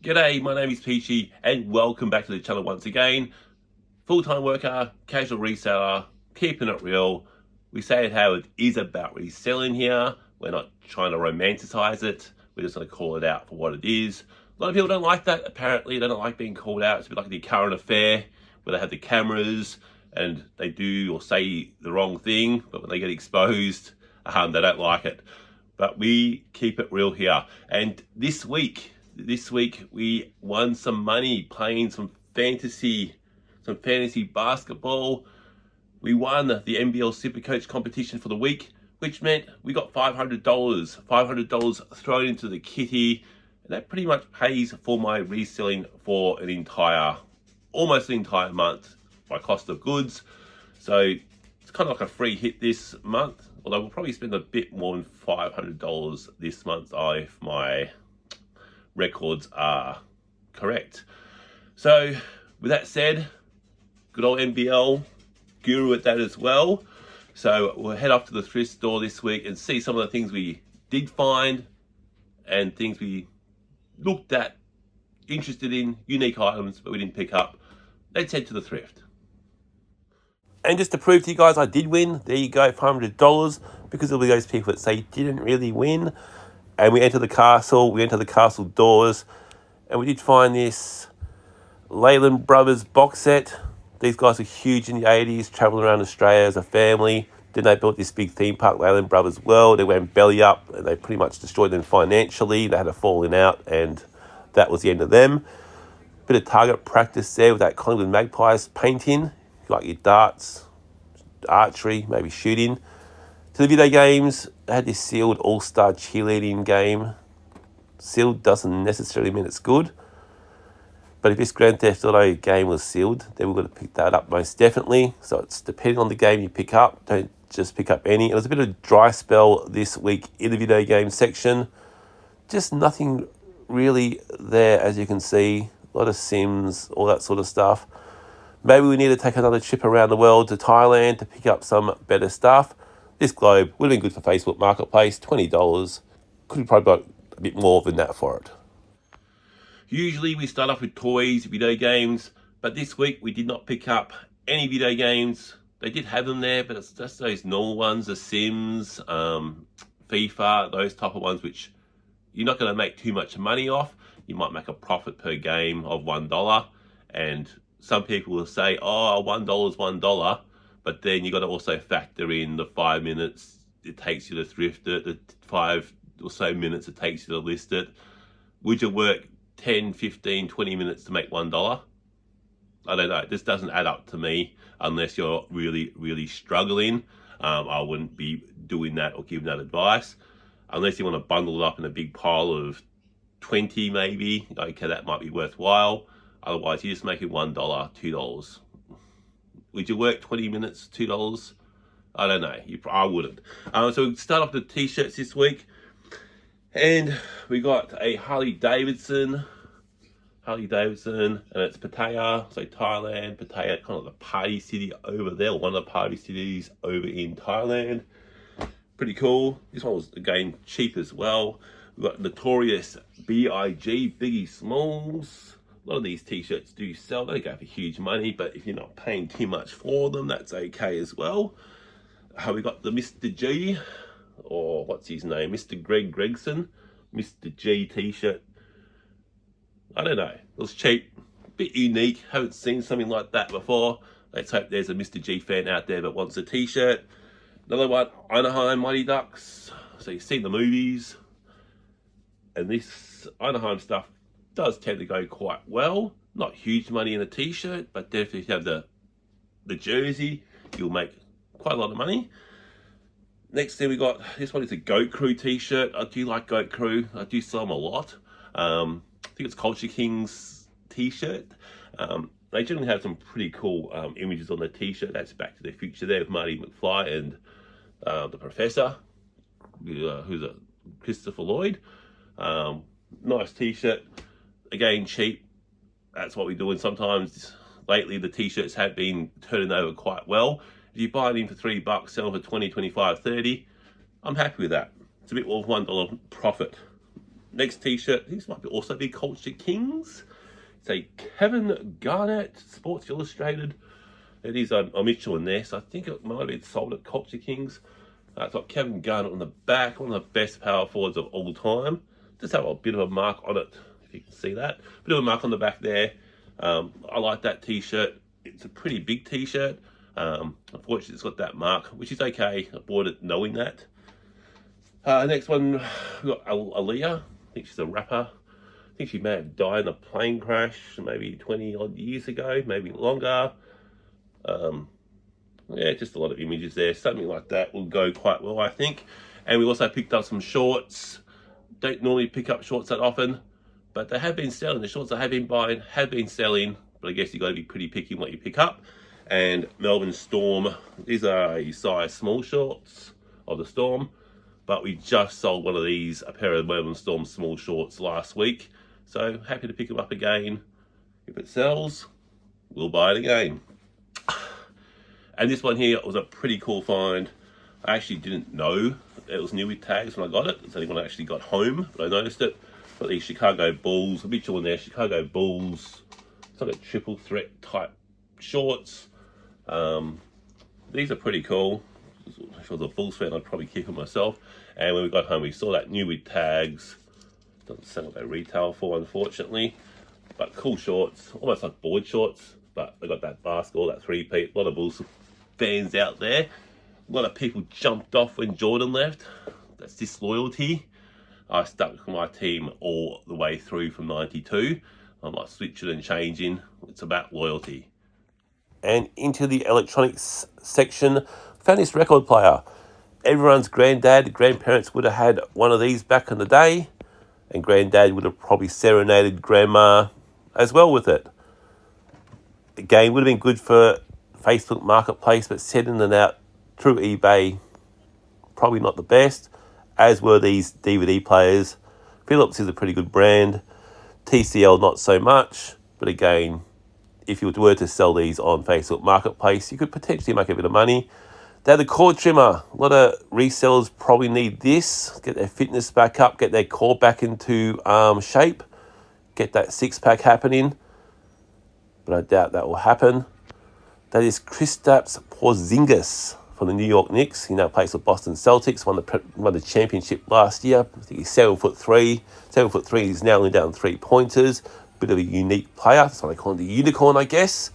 G'day, my name is Peachy and welcome back to the channel once again. Full-time worker, casual reseller, keeping it real. We say it how it is about reselling here. We're not trying to romanticize it. We're just going to call it out for what it is. A lot of people don't like that, apparently. They don't like being called out. It's a bit like the current affair where they have the cameras and they do or say the wrong thing, but when they get exposed, they don't like it. But we keep it real here. And this week we won some money playing some fantasy basketball. We won the NBL Supercoach competition for the week, which meant we got $500 thrown into the kitty, and that pretty much pays for my reselling for almost an entire month, my cost of goods. So it's kind of like a free hit this month, although we'll probably spend a bit more than $500 this month if my records are correct. So with that said, good old NBL guru at that as well. So we'll head off to the thrift store this week and see some of the things we did find and things we looked at, interested in, unique items but we didn't pick up. Let's head to the thrift. And just to prove to you guys I did win, there you go, $500, because there'll be those people that say you didn't really win. And we enter the castle doors, and we did find this Leyland Brothers box set. These guys were huge in the 80s, traveling around Australia as a family. Then they built this big theme park, Leyland Brothers World. They went belly up, and they pretty much destroyed them financially. They had a falling out, and that was the end of them. Bit of target practice there with that Collingwood Magpies painting, like your darts, archery, maybe shooting. To the video games, they had this sealed all-star cheerleading game. Sealed doesn't necessarily mean it's good, but if this Grand Theft Auto game was sealed, then we're going to pick that up most definitely. So it's depending on the game you pick up. Don't just pick up any. It was a bit of a dry spell this week in the video game section. Just nothing really there, as you can see. A lot of Sims, all that sort of stuff. Maybe we need to take another trip around the world to Thailand to pick up some better stuff. This globe would have been good for Facebook Marketplace, $20. Could have probably got a bit more than that for it. Usually we start off with toys, video games, but this week we did not pick up any video games. They did have them there, but it's just those normal ones, the Sims, FIFA, those type of ones which you're not going to make too much money off. You might make a profit per game of $1, and some people will say, oh, $1 is $1. But then you got to also factor in the 5 minutes it takes you to thrift it, the 5 or so minutes it takes you to list it. Would you work 10, 15, 20 minutes to make $1? I don't know. This doesn't add up to me unless you're really, really struggling. I wouldn't be doing that or giving that advice. Unless you want to bundle it up in a big pile of 20 maybe. Okay, that might be worthwhile. Otherwise, you're just making $1, $2. Would you work 20 minutes, $2? I don't know. I wouldn't. So we start off the T-shirts this week. And we got a Harley Davidson, and it's Pattaya, so Thailand. Pattaya, kind of the party city over there, one of the party cities over in Thailand. Pretty cool. This one was, again, cheap as well. We've got Notorious B.I.G., Biggie Smalls. A lot of these T-shirts do sell. They go for huge money, but if you're not paying too much for them, that's okay as well. We got the Mr. G, or what's his name? Mr. Greg Gregson. Mr. G T-shirt. I don't know. It was cheap. Bit unique. Haven't seen something like that before. Let's hope there's a Mr. G fan out there that wants a T-shirt. Another one, Anaheim Mighty Ducks. So you've seen the movies. And this Anaheim stuff does tend to go quite well. Not huge money in a T-shirt, but definitely if you have the jersey, you'll make quite a lot of money. Next thing we got, this one is a Goat Crew T-shirt. I do like Goat Crew. I do sell them a lot. I think it's Culture Kings T-shirt. They generally have some pretty cool images on the T-shirt. That's Back to the Future there with Marty McFly and the Professor, who's a Christopher Lloyd. Nice T-shirt. Again, cheap. That's what we're doing. Sometimes lately the T-shirts have been turning over quite well. If you buy it in for $3, sell it for 20, 25, 30, I'm happy with that. It's a bit more of $1 profit. Next t-shirt, this might also be Culture Kings. It's a Kevin Garnett Sports Illustrated. It is a Mitchell in there, so I think it might have been sold at Culture Kings. It's got Kevin Garnett on the back, one of the best power forwards of all time. Just have a bit of a mark on it, if you can see that. Bit of a mark on the back there. I like that t-shirt. It's a pretty big t-shirt. Unfortunately, it's got that mark, which is okay. I bought it knowing that. Next one, we've got Aaliyah. I think she's a rapper. I think she may have died in a plane crash maybe 20 odd years ago, maybe longer. Yeah, just a lot of images there. Something like that will go quite well, I think. And we also picked up some shorts. Don't normally pick up shorts that often, but they have been selling. The shorts I have been buying have been selling, but I guess you got to be pretty picky what you pick up. And Melbourne Storm, these are a size small shorts of the Storm, but we just sold one of these, a pair of Melbourne Storm small shorts last week. So happy to pick them up again. If it sells, we'll buy it again. And this one here was a pretty cool find. I actually didn't know it was new with tags when I got it. It's only when I actually got home, but I noticed it. Got these Chicago Bulls, a Mitchell in there, Chicago Bulls. It's like a triple threat type shorts. These are pretty cool. If I was a Bulls fan, I'd probably keep them myself. And when we got home, we saw that new with tags. Doesn't sound what they retail for, unfortunately. But cool shorts, almost like board shorts. But they got that basketball, that three-peat. A lot of Bulls fans out there. A lot of people jumped off when Jordan left. That's disloyalty. I stuck with my team all the way through from 92. I'm not switching and changing. It's about loyalty. And into the electronics section, found this record player. Everyone's granddad, grandparents would have had one of these back in the day, and granddad would have probably serenaded grandma as well with it. Again, would have been good for Facebook Marketplace, but sending it out through eBay, probably not the best, as were these DVD players. Philips is a pretty good brand. TCL, not so much, but again, if you were to sell these on Facebook Marketplace, you could potentially make a bit of money. They're the cord trimmer. A lot of resellers probably need this, get their fitness back up, get their core back into shape, get that six-pack happening, but I doubt that will happen. That is Kristaps Porzingis from the New York Knicks. He now plays for Boston Celtics, won the championship last year. I think he's 7'3". 7'3", he's nailing down three-pointers. Bit of a unique player. That's why they call him the unicorn, I guess.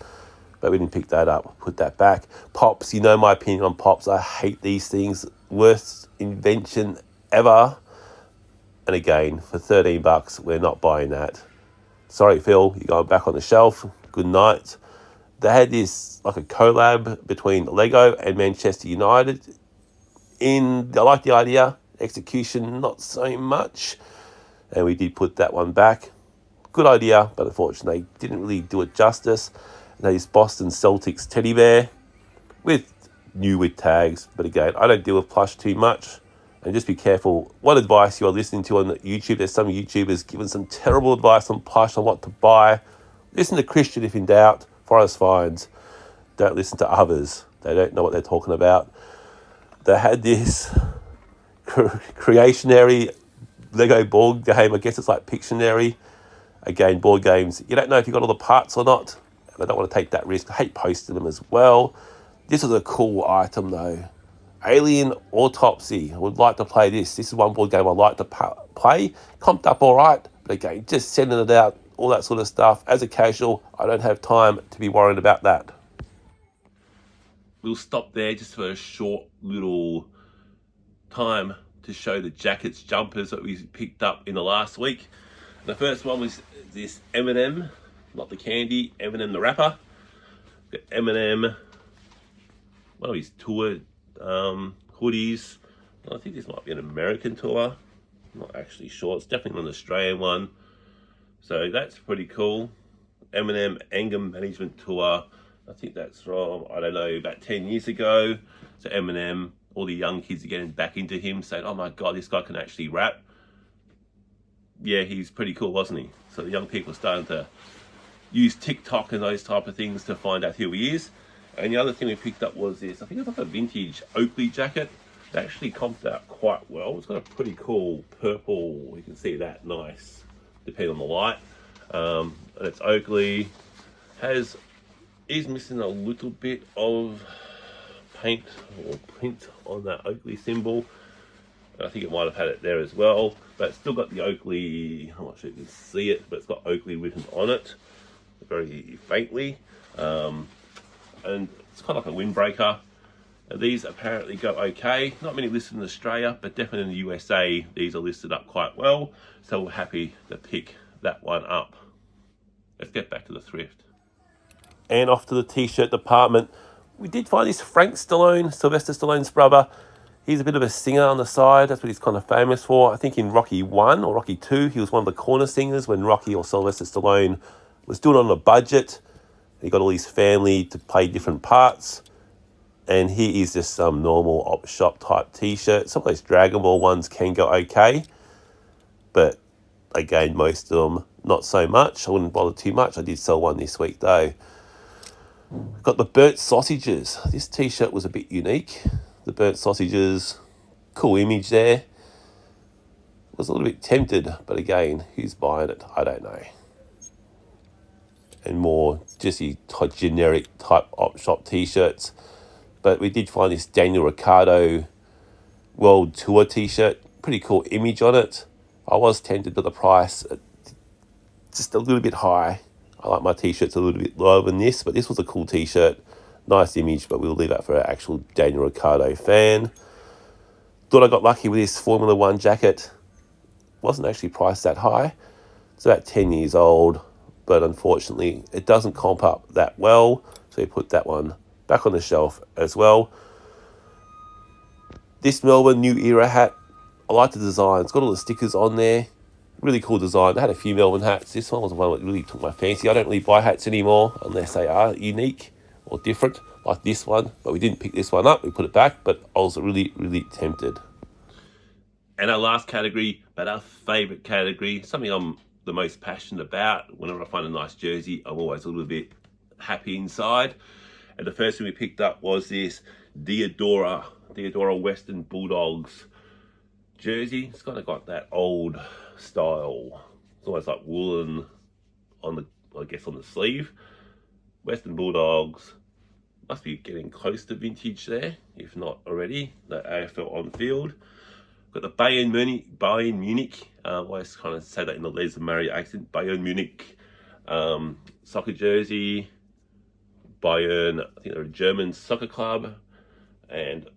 But we didn't pick that up. Put that back. Pops, you know my opinion on Pops. I hate these things. Worst invention ever. And again, for $13, we're not buying that. Sorry, Phil, you're going back on the shelf. Good night. They had this, like a collab between Lego and Manchester United. I like the idea. Execution, not so much. And we did put that one back. Good idea, but unfortunately, didn't really do it justice. And that is Boston Celtics teddy bear with tags. But again, I don't deal with plush too much. And just be careful what advice you are listening to on YouTube. There's some YouTubers giving some terrible advice on plush on what to buy. Listen to Christian if in doubt. Forest Fines. Don't listen to others. They don't know what they're talking about. They had this creationary Lego board game. I guess it's like Pictionary. Again, board games. You don't know if you got all the parts or not. And I don't want to take that risk. I hate posting them as well. This is a cool item though. Alien Autopsy. I would like to play this. This is one board game I like to play. Comped up all right. But again, just sending it out, all that sort of stuff. As a casual, I don't have time to be worried about that. We'll stop there just for a short little time to show the jackets, jumpers that we picked up in the last week. The first one was this M&M, not the candy, M&M the rapper. Got M&M, one of his tour hoodies. I think this might be an American tour. I'm not actually sure. It's definitely an Australian one. So that's pretty cool. M&M Anger Management Tour. I think that's from, I don't know, about 10 years ago. So M&M, all the young kids are getting back into him, saying, oh my God, this guy can actually rap. Yeah, he's pretty cool, wasn't he? So the young people are starting to use TikTok and those type of things to find out who he is. And the other thing we picked up was this, I think it's like a vintage Oakley jacket. It actually comped out quite well. It's got a pretty cool purple, you can see that nice, depending on the light. And it's Oakley, is missing a little bit of paint or print on that Oakley symbol. I think it might have had it there as well, but it's still got the Oakley, I'm not sure you can see it, but it's got Oakley written on it, very faintly. And it's kind of like a windbreaker. And these apparently go okay. Not many listed in Australia, but definitely in the USA, these are listed up quite well. So we're happy to pick that one up. Let's get back to the thrift. And off to the t-shirt department. We did find this Frank Stallone, Sylvester Stallone's brother. He's a bit of a singer on the side. That's what he's kind of famous for. I think in Rocky 1 or Rocky 2, he was one of the corner singers when Rocky or Sylvester Stallone was doing it on a budget. He got all his family to play different parts. And here is just some normal op shop type t-shirt. Some of those Dragon Ball ones can go okay. But again, most of them, not so much. I wouldn't bother too much. I did sell one this week though. Got the burnt sausages. This t-shirt was a bit unique. The burnt sausages, cool image there. Was a little bit tempted, but again, who's buying it? I don't know. And more just the generic type op shop t-shirts. But we did find this Daniel Ricciardo World Tour t-shirt. Pretty cool image on it. I was tempted, but the price just a little bit high. I like my t-shirts a little bit lower than this, but this was a cool t-shirt. Nice image, but we'll leave that for an actual Daniel Ricciardo fan. Thought I got lucky with this Formula 1 jacket. Wasn't actually priced that high. It's about 10 years old, but unfortunately it doesn't comp up that well. So we put that one back on the shelf as well. This Melbourne New Era hat, I like the design. It's got all the stickers on there. Really cool design. I had a few Melbourne hats. This one was the one that really took my fancy. I don't really buy hats anymore unless they are unique or different, like this one. But we didn't pick this one up. We put it back, but I was really, really tempted. And our last category, but our favourite category, something I'm the most passionate about. Whenever I find a nice jersey, I'm always a little bit happy inside. And the first thing we picked up was this Deodora Western Bulldogs jersey. It's kind of got that old style. It's almost like woolen on the, I guess, on the sleeve. Western Bulldogs must be getting close to vintage there, if not already. The AFL on field. Got the Bayern Munich. I always kind of say that in the Les Murray accent. Bayern Munich soccer jersey. Bayern, I think they're a German soccer club, and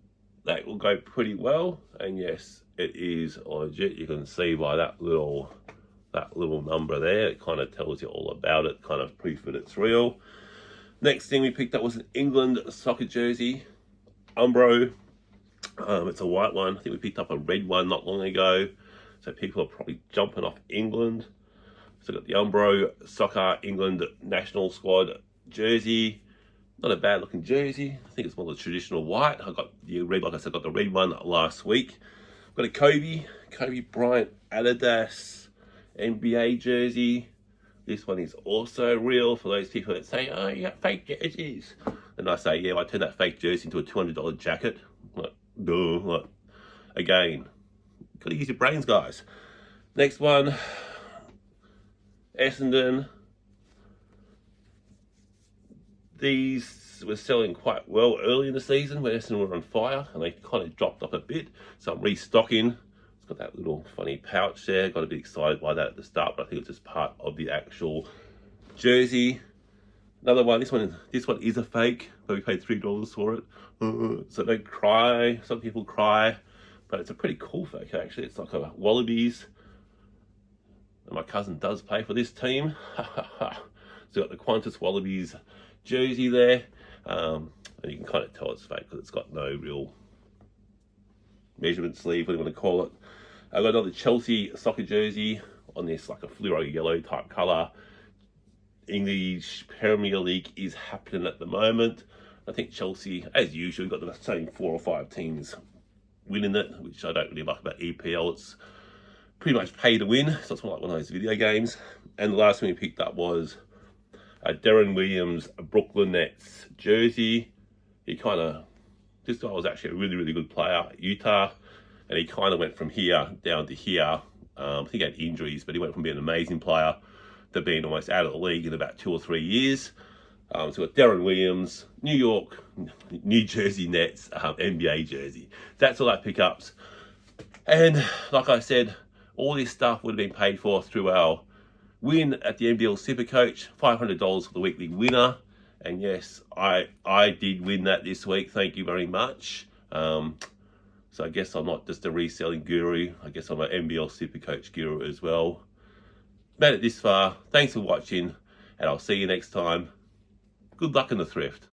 that will go pretty well. And yes, it is legit. You can see by that little number there, it kind of tells you all about it, kind of proof that it's real. Next thing we picked up was an England soccer jersey, Umbro. It's a white one. I think we picked up a red one not long ago, so people are probably jumping off England. So got the Umbro soccer England national squad jersey. Not a bad looking jersey. I think it's more the traditional white. I got the red, like I said, got the red one last week. Got a Kobe Bryant Adidas NBA jersey. This one is also real for those people that say, oh, you got fake jerseys. And I say, yeah, I turned that fake jersey into a $200 jacket. Like, duh, like, again, gotta use your brains, guys. Next one, Essendon. These were selling quite well early in the season when Essendon were on fire, and they kind of dropped off a bit. So I'm restocking. It's got that little funny pouch there. Got a bit excited by that at the start, but I think it's just part of the actual jersey. Another one. This one is a fake, but we paid $3 for it. So don't cry. Some people cry, but it's a pretty cool fake actually. It's like a Wallabies, and my cousin does play for this team. So got the Qantas Wallabies jersey there, and you can kind of tell it's fake because it's got no real measurement sleeve, what do you want to call it. I got another Chelsea soccer jersey on this, like a fluoro yellow type colour. English Premier League is happening at the moment. I think Chelsea, as usual, got the same 4 or 5 teams winning it, which I don't really like about EPL. It's pretty much pay to win, so it's not like one of those video games. And the last one we picked up was a Darren Williams Brooklyn Nets jersey. He kind of This guy was actually a really, really good player at Utah, and he kind of went from here down to here. I think he had injuries, but he went from being an amazing player to being almost out of the league in about 2 or 3 years. So we've got Darren Williams, New Jersey Nets, NBA jersey. That's all our pickups. And like I said, all this stuff would have been paid for through our win at the NBL Supercoach, $500 for the weekly winner. And yes, I did win that this week. Thank you very much. So I guess I'm not just a reselling guru. I guess I'm an NBL Supercoach guru as well. Made it this far. Thanks for watching, and I'll see you next time. Good luck in the thrift.